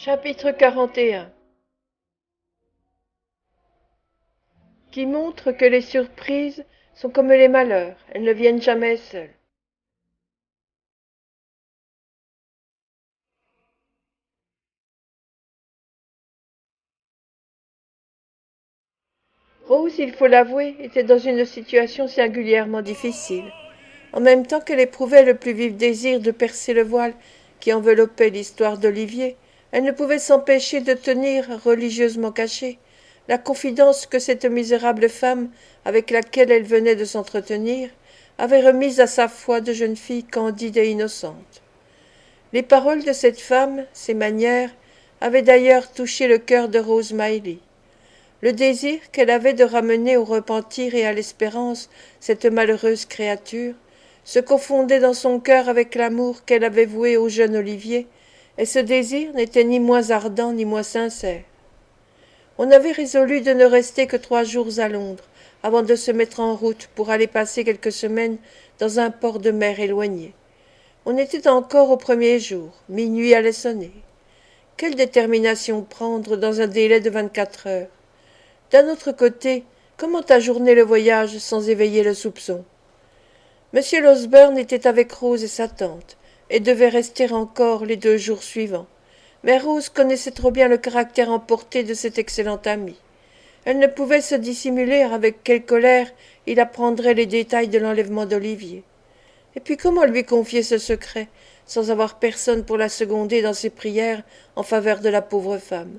Chapitre 41 qui montre que les surprises sont comme les malheurs, elles ne viennent jamais seules. Rose, il faut l'avouer, était dans une situation singulièrement difficile. En même temps qu'elle éprouvait le plus vif désir de percer le voile qui enveloppait l'histoire d'Olivier, elle ne pouvait s'empêcher de tenir, religieusement cachée, la confidence que cette misérable femme avec laquelle elle venait de s'entretenir avait remise à sa foi de jeune fille candide et innocente. Les paroles de cette femme, ses manières, avaient d'ailleurs touché le cœur de Rose Miley. Le désir qu'elle avait de ramener au repentir et à l'espérance cette malheureuse créature se confondait dans son cœur avec l'amour qu'elle avait voué au jeune Olivier, et ce désir n'était ni moins ardent ni moins sincère. On avait résolu de ne rester que 3 jours à Londres, avant de se mettre en route pour aller passer quelques semaines dans un port de mer éloigné. On était encore au premier jour, minuit allait sonner. Quelle détermination prendre dans un délai de 24 heures? D'un autre côté, comment ajourner le voyage sans éveiller le soupçon? M. Losberne était avec Rose et sa tante, et devait rester encore les 2 jours suivants. Mais Rose connaissait trop bien le caractère emporté de cet excellent ami. Elle ne pouvait se dissimuler avec quelle colère il apprendrait les détails de l'enlèvement d'Olivier. Et puis comment lui confier ce secret, sans avoir personne pour la seconder dans ses prières en faveur de la pauvre femme?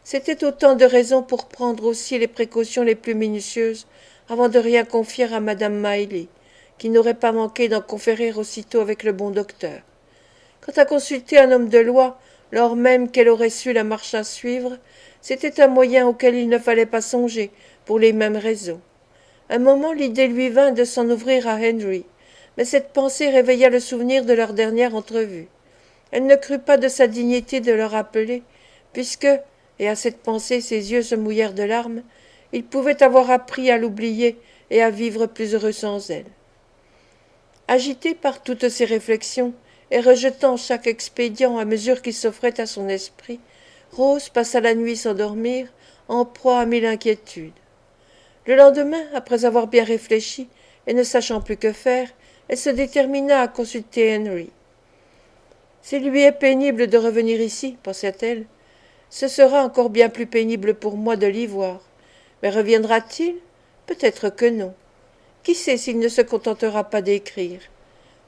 C'était autant de raisons pour prendre aussi les précautions les plus minutieuses avant de rien confier à madame Miley, qui n'aurait pas manqué d'en conférer aussitôt avec le bon docteur. Quant à consulter un homme de loi, lors même qu'elle aurait su la marche à suivre, c'était un moyen auquel il ne fallait pas songer, pour les mêmes raisons. Un moment l'idée lui vint de s'en ouvrir à Henry, mais cette pensée réveilla le souvenir de leur dernière entrevue. Elle ne crut pas de sa dignité de le rappeler, puisque, et à cette pensée ses yeux se mouillèrent de larmes, il pouvait avoir appris à l'oublier et à vivre plus heureux sans elle. Agité par toutes ces réflexions, et rejetant chaque expédient à mesure qu'il s'offrait à son esprit, Rose passa la nuit sans dormir, en proie à 1000 inquiétudes. Le lendemain, après avoir bien réfléchi, et ne sachant plus que faire, elle se détermina à consulter Henry. S'il lui est pénible de revenir ici, pensa-t-elle, ce sera encore bien plus pénible pour moi de l'y voir. Mais reviendra-t-il? Peut-être que non. Qui sait s'il ne se contentera pas d'écrire?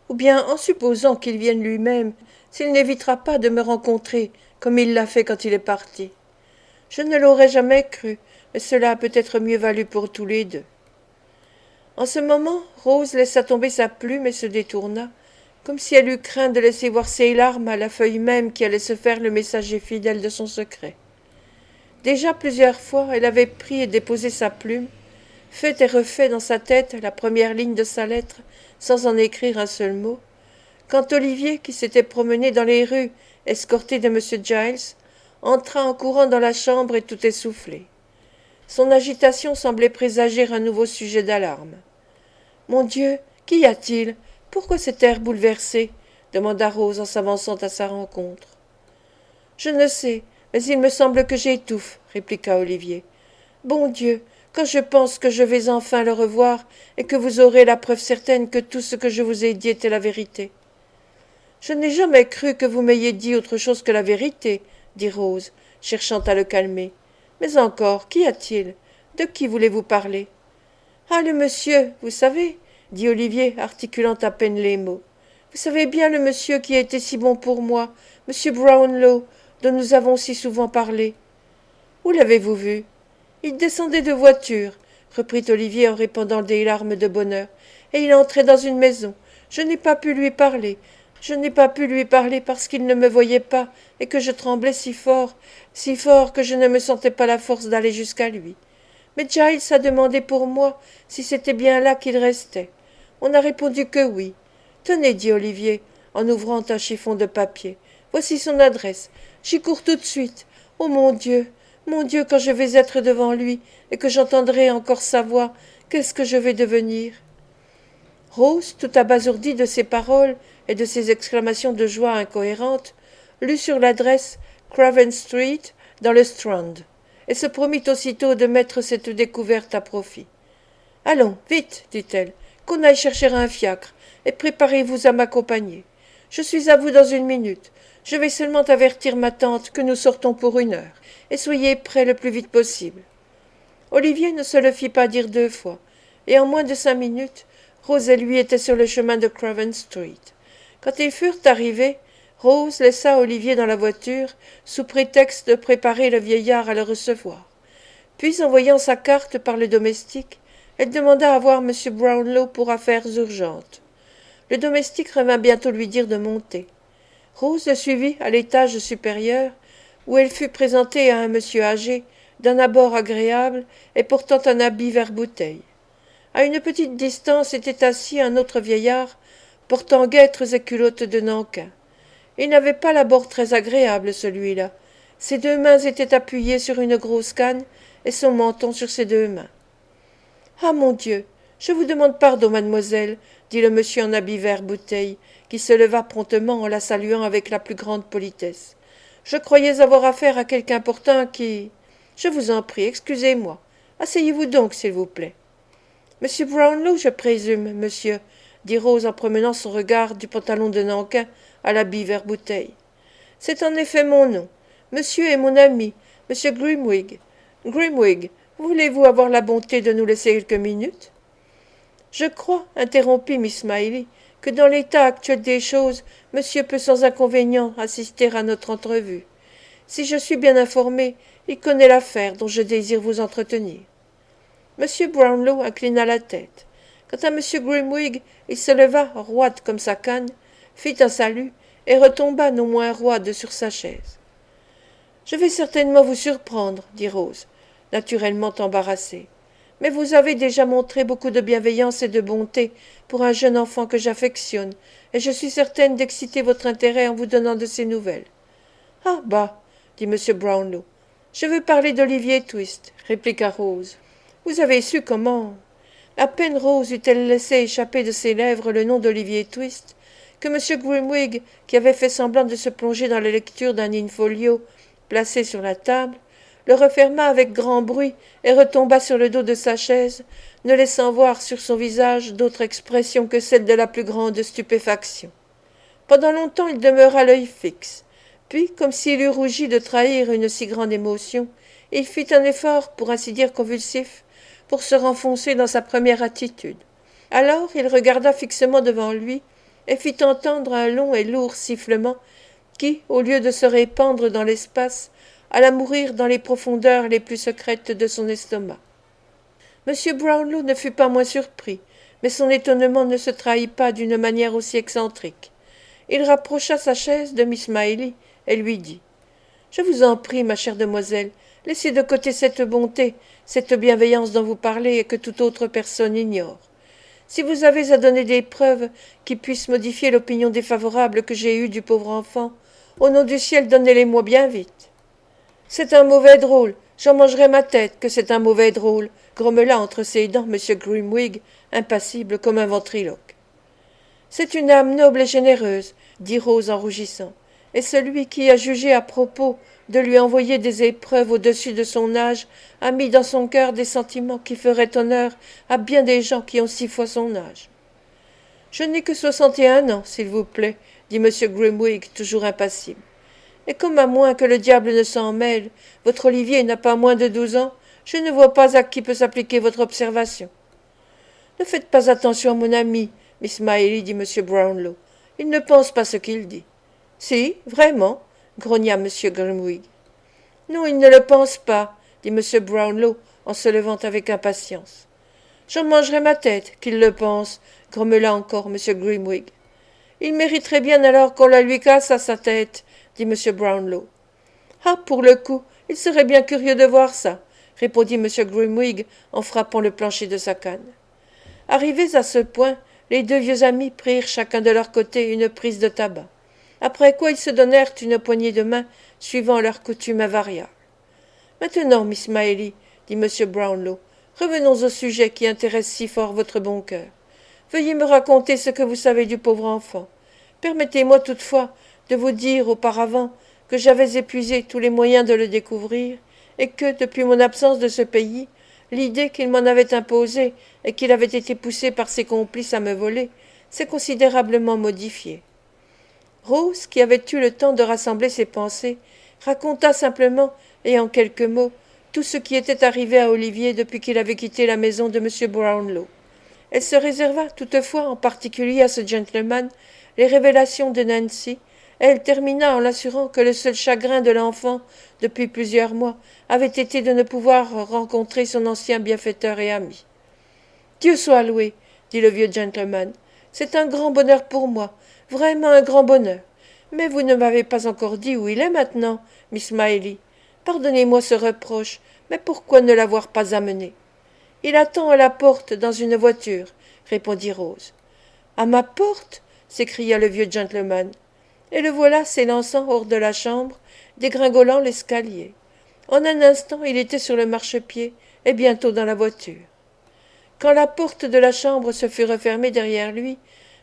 Ou bien, en supposant qu'il vienne lui-même, s'il n'évitera pas de me rencontrer, comme il l'a fait quand il est parti. Je ne l'aurais jamais cru, mais cela a peut-être mieux valu pour tous les deux. En ce moment, Rose laissa tomber sa plume et se détourna, comme si elle eût craint de laisser voir ses larmes à la feuille même qui allait se faire le messager fidèle de son secret. Déjà plusieurs fois elle avait pris et déposé sa plume, fait et refait dans sa tête la première ligne de sa lettre sans en écrire un seul mot, quand Olivier, qui s'était promené dans les rues escorté de M. Giles, entra en courant dans la chambre et tout essoufflé. Son agitation semblait présager un nouveau sujet d'alarme. « Mon Dieu, qu'y a-t-il? Pourquoi cet air bouleversé ?» demanda Rose en s'avançant à sa rencontre. « Je ne sais, mais il me semble que j'étouffe, » répliqua Olivier. « Bon Dieu, quand je pense que je vais enfin le revoir et que vous aurez la preuve certaine que tout ce que je vous ai dit était la vérité. » « Je n'ai jamais cru que vous m'ayez dit autre chose que la vérité, » dit Rose, cherchant à le calmer. « Mais encore, qu'y a-t-il? De qui voulez-vous parler? »« Ah, le monsieur, vous savez, » dit Olivier, articulant à peine les mots. « Vous savez bien le monsieur qui a été si bon pour moi, monsieur Brownlow, dont nous avons si souvent parlé. »« Où l'avez-vous vu? » ?»« Il descendait de voiture, » reprit Olivier en répandant des larmes de bonheur, « et il entrait dans une maison. Je n'ai pas pu lui parler. Je n'ai pas pu lui parler parce qu'il ne me voyait pas et que je tremblais si fort que je ne me sentais pas la force d'aller jusqu'à lui. Mais Giles a demandé pour moi si c'était bien là qu'il restait. On a répondu que oui. Tenez, dit Olivier, en ouvrant un chiffon de papier. Voici son adresse. J'y cours tout de suite. Oh mon Dieu, quand je vais être devant lui et que j'entendrai encore sa voix, qu'est-ce que je vais devenir? Rose, tout abasourdie de ces paroles et de ces exclamations de joie incohérentes, lut sur l'adresse Craven Street, dans le Strand, et se promit aussitôt de mettre cette découverte à profit. Allons, vite, dit-elle, qu'on aille chercher un fiacre, et préparez-vous à m'accompagner. Je suis à vous dans une minute. Je vais seulement avertir ma tante que nous sortons pour 1 heure, et soyez prêts le plus vite possible. Olivier ne se le fit pas dire 2 fois, et en moins de 5 minutes, Rose et lui étaient sur le chemin de Craven Street. Quand ils furent arrivés, Rose laissa Olivier dans la voiture, sous prétexte de préparer le vieillard à le recevoir. Puis, en voyant sa carte par le domestique, elle demanda à voir M. Brownlow pour affaires urgentes. Le domestique revint bientôt lui dire de monter. Rose le suivit à l'étage supérieur, où elle fut présentée à un monsieur âgé, d'un abord agréable et portant un habit vert-bouteille. À une petite distance était assis un autre vieillard, portant guêtres et culottes de nankin. Il n'avait pas l'abord très agréable, celui-là. Ses 2 mains étaient appuyées sur une grosse canne, et son menton sur ses 2 mains. « Ah, mon Dieu, je vous demande pardon, mademoiselle, » dit le monsieur en habit vert-bouteille, qui se leva promptement en la saluant avec la plus grande politesse. « Je croyais avoir affaire à quelque importun qui… Je vous en prie, excusez-moi. Asseyez-vous donc, s'il vous plaît. »« Monsieur Brownlow, je présume, monsieur, » dit Rose en promenant son regard du pantalon de nankin à l'habit vert-bouteille. « C'est en effet mon nom. Monsieur est mon ami, monsieur Grimwig. Grimwig, voulez-vous avoir la bonté de nous laisser quelques minutes ?»« Je crois, interrompit Miss Smiley, que dans l'état actuel des choses, monsieur peut sans inconvénient assister à notre entrevue. Si je suis bien informé, il connaît l'affaire dont je désire vous entretenir. » M. Brownlow inclina la tête. Quant à M. Grimwig, il se leva, roide comme sa canne, fit un salut, et retomba non moins roide sur sa chaise. « Je vais certainement vous surprendre, » dit Rose, naturellement embarrassée. « Mais vous avez déjà montré beaucoup de bienveillance et de bonté pour un jeune enfant que j'affectionne, et je suis certaine d'exciter votre intérêt en vous donnant de ces nouvelles. »« Ah, bah !» dit M. Brownlow. « Je veux parler d'Olivier Twist, » répliqua Rose. « Vous avez su comment… » À peine Rose eut-elle laissé échapper de ses lèvres le nom d'Olivier Twist, que M. Grimwig, qui avait fait semblant de se plonger dans la lecture d'un in-folio placé sur la table, le referma avec grand bruit et retomba sur le dos de sa chaise, ne laissant voir sur son visage d'autre expression que celle de la plus grande stupéfaction. Pendant longtemps il demeura l'œil fixe, puis, comme s'il eût rougi de trahir une si grande émotion, il fit un effort, pour ainsi dire convulsif, pour se renfoncer dans sa première attitude. Alors il regarda fixement devant lui et fit entendre un long et lourd sifflement qui, au lieu de se répandre dans l'espace, alla mourir dans les profondeurs les plus secrètes de son estomac. M. Brownlow ne fut pas moins surpris, mais son étonnement ne se trahit pas d'une manière aussi excentrique. Il rapprocha sa chaise de Miss Smiley et lui dit « Je vous en prie, ma chère demoiselle, laissez de côté cette bonté, cette bienveillance dont vous parlez et que toute autre personne ignore. Si vous avez à donner des preuves qui puissent modifier l'opinion défavorable que j'ai eue du pauvre enfant, au nom du ciel, donnez-les-moi bien vite. »« C'est un mauvais drôle, j'en mangerai ma tête que c'est un mauvais drôle, » grommela entre ses dents M. Grimwig, impassible comme un ventriloque. « C'est une âme noble et généreuse, » dit Rose en rougissant, « et celui qui a jugé à propos de lui envoyer des épreuves au-dessus de son âge a mis dans son cœur des sentiments qui feraient honneur à bien des gens qui ont 6 fois son âge. »« Je n'ai que 61 ans, s'il vous plaît, » dit M. Grimwig, toujours impassible. « Et comme à moins que le diable ne s'en mêle, votre Olivier n'a pas moins de 12 ans, je ne vois pas à qui peut s'appliquer votre observation. »« Ne faites pas attention à mon ami, Miss Smiley, dit M. Brownlow. Il ne pense pas ce qu'il dit. »« Si, vraiment, » grogna M. Grimwig. « Non, il ne le pense pas, » dit M. Brownlow en se levant avec impatience. « J'en mangerai ma tête, qu'il le pense, » grommela encore M. Grimwig. « Il mériterait bien alors qu'on la lui casse à sa tête, » dit M. Brownlow. « Ah, pour le coup, il serait bien curieux de voir ça, » répondit M. Grimwig en frappant le plancher de sa canne. Arrivés à ce point, les 2 vieux amis prirent chacun de leur côté une prise de tabac, après quoi ils se donnèrent une poignée de main suivant leur coutume invariable. « Maintenant, Miss Smiley, » dit M. Brownlow, « revenons au sujet qui intéresse si fort votre bon cœur. Veuillez me raconter ce que vous savez du pauvre enfant. Permettez-moi toutefois de vous dire auparavant que j'avais épuisé tous les moyens de le découvrir, et que, depuis mon absence de ce pays, l'idée qu'il m'en avait imposée et qu'il avait été poussé par ses complices à me voler s'est considérablement modifiée. Rose, qui avait eu le temps de rassembler ses pensées, raconta simplement, et en quelques mots, tout ce qui était arrivé à Olivier depuis qu'il avait quitté la maison de M. Brownlow. Elle se réserva toutefois, en particulier à ce gentleman, les révélations de Nancy, et elle termina en l'assurant que le seul chagrin de l'enfant, depuis plusieurs mois, avait été de ne pouvoir rencontrer son ancien bienfaiteur et ami. Dieu soit loué, dit le vieux gentleman. C'est un grand bonheur pour moi, vraiment un grand bonheur. Mais vous ne m'avez pas encore dit où il est maintenant, Miss Miley. Pardonnez-moi ce reproche, mais pourquoi ne l'avoir pas amené? Il attend à la porte dans une voiture, répondit Rose. À ma porte? S'écria le vieux gentleman. Et le voilà s'élançant hors de la chambre, dégringolant l'escalier. En un instant, il était sur le marchepied et bientôt dans la voiture. Quand la porte de la chambre se fut refermée derrière lui,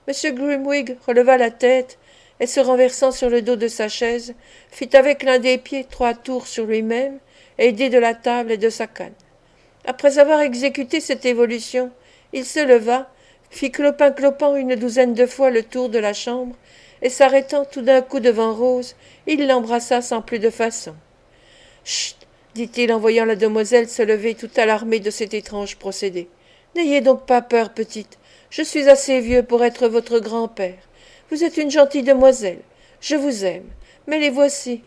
M. Grimwig releva la tête et, se renversant sur le dos de sa chaise, fit avec l'un des pieds 3 tours sur lui-même, aidé de la table et de sa canne. Après avoir exécuté cette évolution, il se leva, fit clopin-clopant une douzaine de fois le tour de la chambre, et s'arrêtant tout d'un coup devant Rose, il l'embrassa sans plus de façon. « Chut !» dit-il en voyant la demoiselle se lever tout alarmée de cet étrange procédé. « N'ayez donc pas peur, petite. Je suis assez vieux pour être votre grand-père. Vous êtes une gentille demoiselle. Je vous aime. Mais les voici. »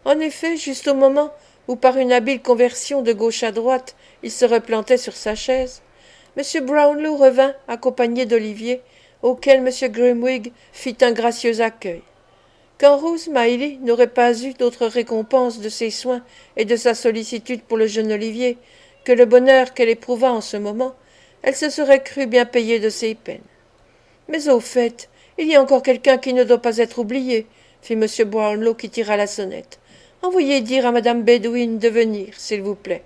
En effet, juste au moment où, par une habile conversion de gauche à droite, il se replantait sur sa chaise, M. Brownlow revint, accompagné d'Olivier, auquel M. Grimwig fit un gracieux accueil. Quand Rose Miley n'aurait pas eu d'autre récompense de ses soins et de sa sollicitude pour le jeune Olivier que le bonheur qu'elle éprouva en ce moment, elle se serait crue bien payée de ses peines. Mais au fait, il y a encore quelqu'un qui ne doit pas être oublié, fit M. Brownlow qui tira la sonnette. Envoyez dire à Madame Bedouin de venir, s'il vous plaît.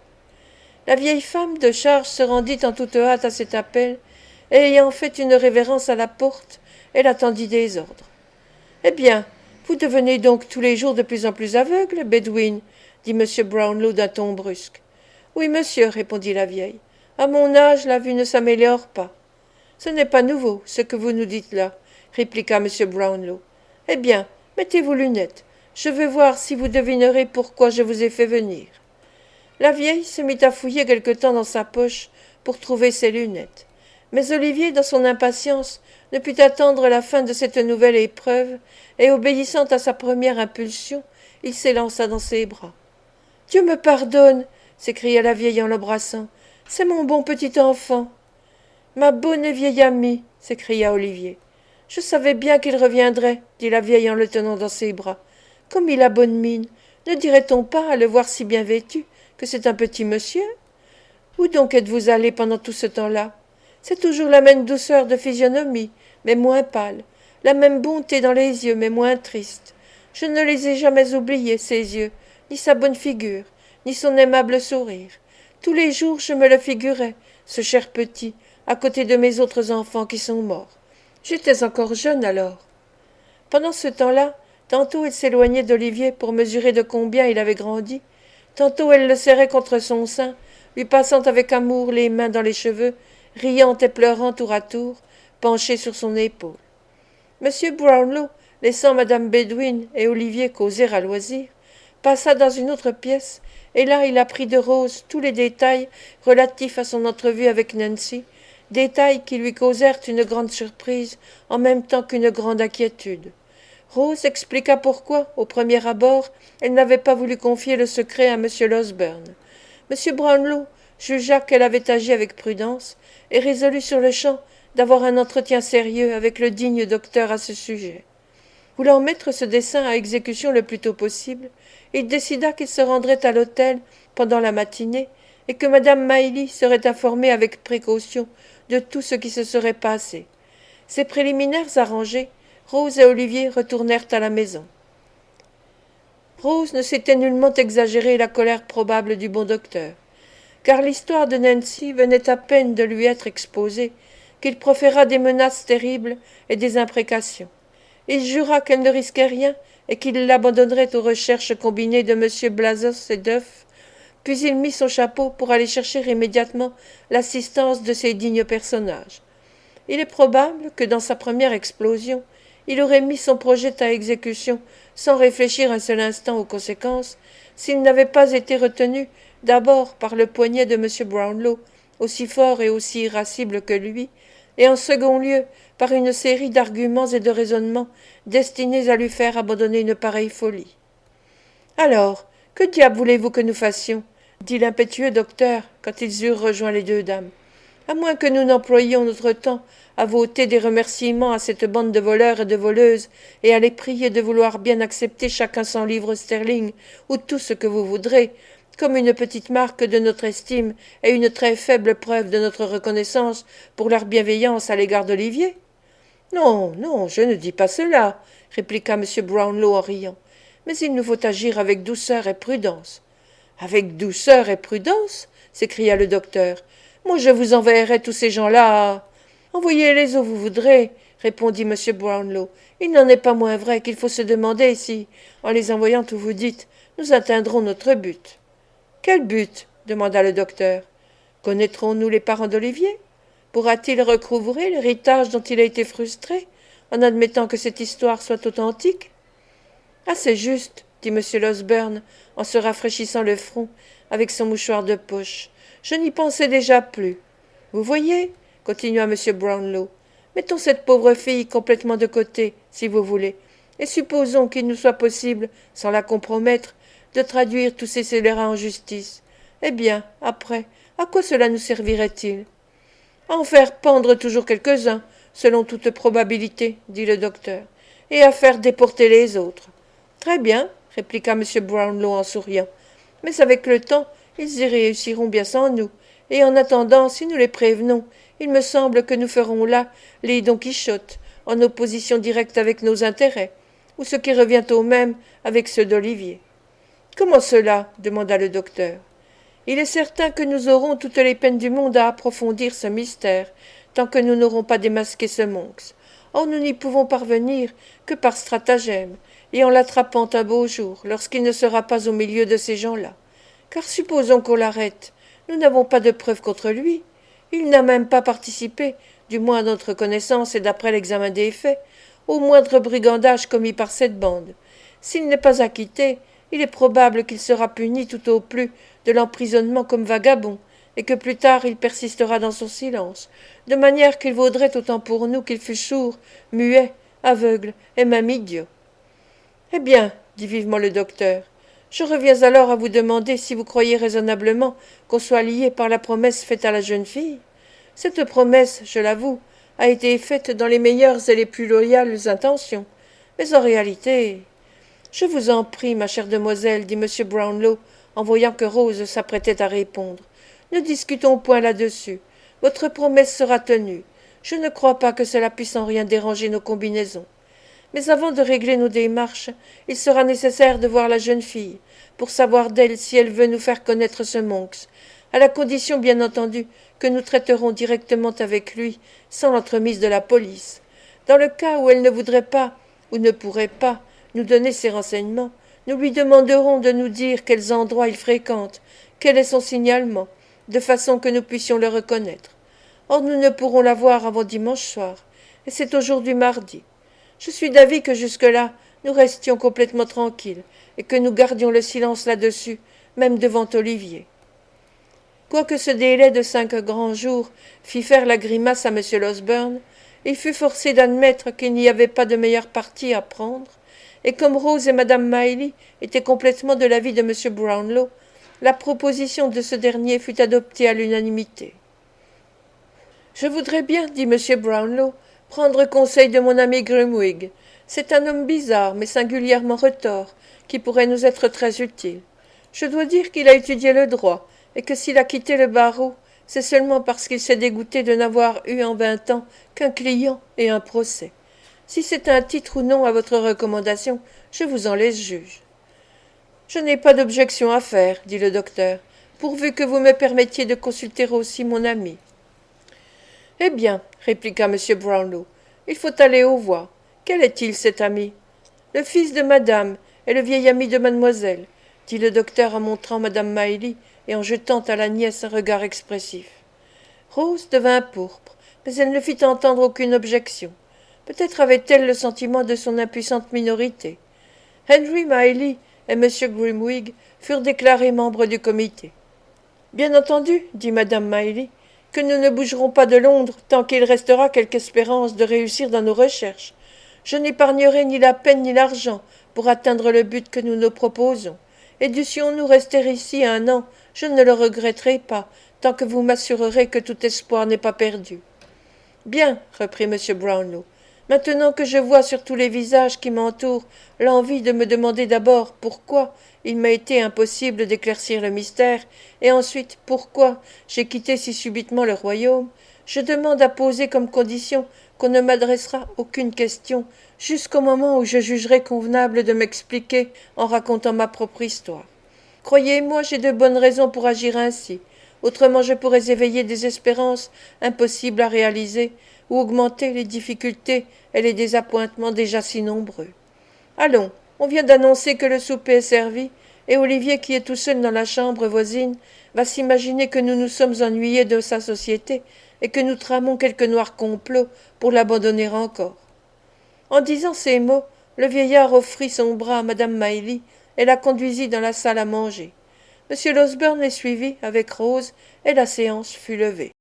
La vieille femme de charge se rendit en toute hâte à cet appel, et ayant fait une révérence à la porte, elle attendit des ordres. Eh bien, vous devenez donc tous les jours de plus en plus aveugle, Bedouin, dit M. Brownlow d'un ton brusque. Oui, monsieur, répondit la vieille. À mon âge, la vue ne s'améliore pas. Ce n'est pas nouveau, ce que vous nous dites là, répliqua M. Brownlow. Eh bien, mettez vos lunettes. Je veux voir si vous devinerez pourquoi je vous ai fait venir. La vieille se mit à fouiller quelque temps dans sa poche pour trouver ses lunettes. Mais Olivier, dans son impatience, ne put attendre la fin de cette nouvelle épreuve, et obéissant à sa première impulsion, il s'élança dans ses bras. « Dieu me pardonne !» s'écria la vieille en l'embrassant. « C'est mon bon petit enfant !»« Ma bonne et vieille amie !» s'écria Olivier. « Je savais bien qu'il reviendrait, » dit la vieille en le tenant dans ses bras. « Comme il a bonne mine, ne dirait-on pas, à le voir si bien vêtu, que c'est un petit monsieur? Où donc êtes-vous allé pendant tout ce temps-là? C'est toujours la même douceur de physionomie, mais moins pâle, la même bonté dans les yeux, mais moins triste. Je ne les ai jamais oubliés, ses yeux, ni sa bonne figure, ni son aimable sourire. Tous les jours je me le figurais, ce cher petit, à côté de mes autres enfants qui sont morts. J'étais encore jeune alors. » Pendant ce temps-là, tantôt elle s'éloignait d'Olivier pour mesurer de combien il avait grandi, tantôt elle le serrait contre son sein, lui passant avec amour les mains dans les cheveux, riant et pleurant tour à tour, penchée sur son épaule. M. Brownlow, laissant Madame Bedouin et Olivier causer à loisir, passa dans une autre pièce, et là il apprit de Rose tous les détails relatifs à son entrevue avec Nancy, détails qui lui causèrent une grande surprise en même temps qu'une grande inquiétude. Rose expliqua pourquoi, au premier abord, elle n'avait pas voulu confier le secret à M. Losberne. M. Brownlow jugea qu'elle avait agi avec prudence et résolut sur-le-champ d'avoir un entretien sérieux avec le digne docteur à ce sujet. Voulant mettre ce dessein à exécution le plus tôt possible, il décida qu'il se rendrait à l'hôtel pendant la matinée et que Madame Miley serait informée avec précaution de tout ce qui se serait passé. Ces préliminaires arrangés, Rose et Olivier retournèrent à la maison. Rose ne s'était nullement exagéré la colère probable du bon docteur, car l'histoire de Nancy venait à peine de lui être exposée qu'il proféra des menaces terribles et des imprécations. Il jura qu'elle ne risquait rien et qu'il l'abandonnerait aux recherches combinées de M. Blazos et Duff, puis il mit son chapeau pour aller chercher immédiatement l'assistance de ces dignes personnages. Il est probable que dans sa première explosion, il aurait mis son projet à exécution sans réfléchir un seul instant aux conséquences, s'il n'avait pas été retenu d'abord par le poignet de M. Brownlow, aussi fort et aussi irascible que lui, et en second lieu par une série d'arguments et de raisonnements destinés à lui faire abandonner une pareille folie. Alors, que diable voulez-vous que nous fassions dit l'impétueux docteur quand ils eurent rejoint les deux dames. À moins que nous n'employions notre temps à voter des remerciements à cette bande de voleurs et de voleuses, et à les prier de vouloir bien accepter chacun 100 livres sterling, ou tout ce que vous voudrez, comme une petite marque de notre estime et une très faible preuve de notre reconnaissance pour leur bienveillance à l'égard d'Olivier. Non, non, je ne dis pas cela, répliqua M. Brownlow en riant, mais il nous faut agir avec douceur et prudence. Avec douceur et prudence s'écria le docteur. Moi, je vous enverrai tous ces gens-là. Envoyez-les où vous voudrez, répondit M. Brownlow. Il n'en est pas moins vrai qu'il faut se demander si, en les envoyant où vous dites, nous atteindrons notre but. Quel but demanda le docteur. Connaîtrons-nous les parents d'Olivier? Pourra-t-il recouvrer l'héritage dont il a été frustré, en admettant que cette histoire soit authentique? Ah, c'est juste, dit M. Losberne, en se rafraîchissant le front avec son mouchoir de poche. Je n'y pensais déjà plus. Vous voyez, continua M. Brownlow, mettons cette pauvre fille complètement de côté, si vous voulez, et supposons qu'il nous soit possible, sans la compromettre, de traduire tous ces scélérats en justice. Eh bien, après, à quoi cela nous servirait-il? À en faire pendre toujours quelques-uns, selon toute probabilité, dit le docteur, et à faire déporter les autres. Très bien, répliqua M. Brownlow en souriant, mais avec le temps, ils y réussiront bien sans nous, et en attendant, si nous les prévenons, il me semble que nous ferons là les Don Quichotte, en opposition directe avec nos intérêts, ou ce qui revient au même avec ceux d'Olivier. Comment cela? Demanda le docteur. Il est certain que nous aurons toutes les peines du monde à approfondir ce mystère, tant que nous n'aurons pas démasqué ce Monks. Or nous n'y pouvons parvenir que par stratagème, et en l'attrapant un beau jour, lorsqu'il ne sera pas au milieu de ces gens-là. Car supposons qu'on l'arrête, nous n'avons pas de preuves contre lui. Il n'a même pas participé, du moins à notre connaissance et d'après l'examen des faits, au moindre brigandage commis par cette bande. S'il n'est pas acquitté, il est probable qu'il sera puni tout au plus de l'emprisonnement comme vagabond, et que plus tard il persistera dans son silence, de manière qu'il vaudrait autant pour nous qu'il fût sourd, muet, aveugle et même idiot. Eh bien, dit vivement le docteur, je reviens alors à vous demander si vous croyez raisonnablement qu'on soit lié par la promesse faite à la jeune fille. Cette promesse, je l'avoue, a été faite dans les meilleures et les plus loyales intentions, mais en réalité... Je vous en prie, ma chère demoiselle, dit M. Brownlow, en voyant que Rose s'apprêtait à répondre. Ne discutons point là-dessus. Votre promesse sera tenue. Je ne crois pas que cela puisse en rien déranger nos combinaisons. Mais avant de régler nos démarches, il sera nécessaire de voir la jeune fille, pour savoir d'elle si elle veut nous faire connaître ce Monks, à la condition, bien entendu, que nous traiterons directement avec lui, sans l'entremise de la police. Dans le cas où elle ne voudrait pas, ou ne pourrait pas, nous donner ces renseignements, nous lui demanderons de nous dire quels endroits il fréquente, quel est son signalement, de façon que nous puissions le reconnaître. Or nous ne pourrons la voir avant dimanche soir, et c'est aujourd'hui mardi. Je suis d'avis que jusque-là, nous restions complètement tranquilles, et que nous gardions le silence là-dessus, même devant Olivier. Quoique ce délai de 5 grands jours fît faire la grimace à M. Losberne, il fut forcé d'admettre qu'il n'y avait pas de meilleur parti à prendre, et comme Rose et Madame Miley étaient complètement de l'avis de M. Brownlow, la proposition de ce dernier fut adoptée à l'unanimité. « Je voudrais bien, dit M. Brownlow, prendre conseil de mon ami Grimwig. C'est un homme bizarre, mais singulièrement retors, qui pourrait nous être très utile. Je dois dire qu'il a étudié le droit, et que s'il a quitté le barreau, c'est seulement parce qu'il s'est dégoûté de n'avoir eu en 20 ans qu'un client et un procès. Si c'est un titre ou non à votre recommandation, je vous en laisse juge. » « Je n'ai pas d'objection à faire, dit le docteur, pourvu que vous me permettiez de consulter aussi mon ami. « Eh bien, répliqua M. Brownlow, il faut aller au voir. Quel est-il, cet ami ? Le fils de madame est le vieil ami de mademoiselle, dit le docteur en montrant madame Miley et en jetant à la nièce un regard expressif. Rose devint pourpre, mais elle ne fit entendre aucune objection. Peut-être avait-elle le sentiment de son impuissante minorité. Henry Miley et M. Grimwig furent déclarés membres du comité. Bien entendu, dit madame Miley, que nous ne bougerons pas de Londres tant qu'il restera quelque espérance de réussir dans nos recherches. Je n'épargnerai ni la peine ni l'argent pour atteindre le but que nous nous proposons, et dussions-nous rester ici 1 an, je ne le regretterai pas, tant que vous m'assurerez que tout espoir n'est pas perdu. Bien, reprit M. Brownlow, maintenant que je vois sur tous les visages qui m'entourent l'envie de me demander d'abord pourquoi il m'a été impossible d'éclaircir le mystère, et ensuite pourquoi j'ai quitté si subitement le royaume, je demande à poser comme condition qu'on ne m'adressera aucune question jusqu'au moment où je jugerai convenable de m'expliquer en racontant ma propre histoire. Croyez-moi, j'ai de bonnes raisons pour agir ainsi, autrement je pourrais éveiller des espérances impossibles à réaliser ou augmenter les difficultés et les désappointements déjà si nombreux. Allons, on vient d'annoncer que le souper est servi, et Olivier, qui est tout seul dans la chambre voisine, va s'imaginer que nous nous sommes ennuyés de sa société et que nous tramons quelque noir complot pour l'abandonner encore. En disant ces mots, le vieillard offrit son bras à madame Miley et la conduisit dans la salle à manger. M. Losberne les suivit avec Rose, et la séance fut levée.